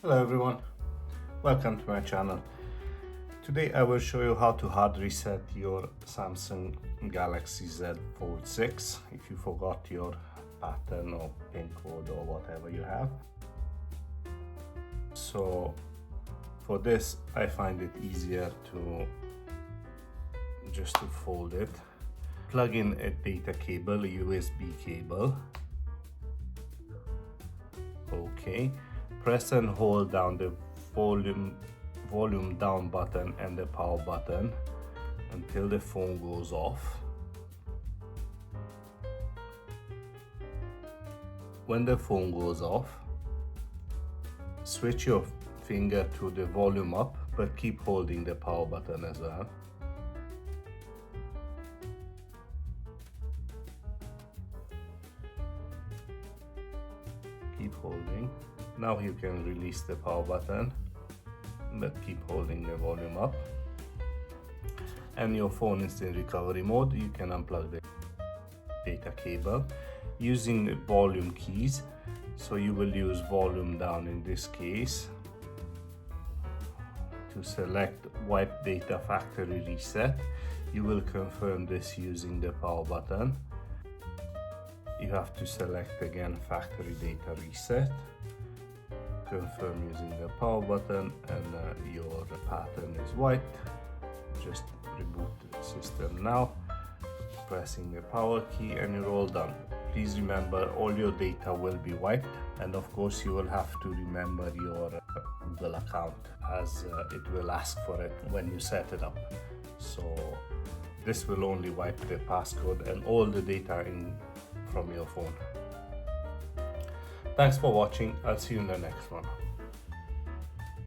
Hello everyone, welcome to my channel. Today I will show you how to hard reset your Samsung Galaxy Z Fold 6 if you forgot your pattern or pin code or whatever you have. So for this I find it easier to just to fold it. Plug in a data cable, a USB cable. Okay. Press and hold down the volume down button and the power button until the phone goes off. When the phone goes off, switch your finger to the volume up, but keep holding the power button as well. Keep holding. Now you can release the power button, but keep holding the volume up. And your phone is in recovery mode. You can unplug the data cable using the volume keys. So you will use volume down in this case to select wipe data factory reset. You will confirm this using the power button. You have to select again factory data reset. Confirm using the power button, and your pattern is wiped. Just reboot the system now, pressing the power key, and you're all done. Please remember, all your data will be wiped, and of course you will have to remember your Google account, as it will ask for it when you set it up. So this will only wipe the passcode and all the data from your phone. Thanks for watching. I'll see you in the next one.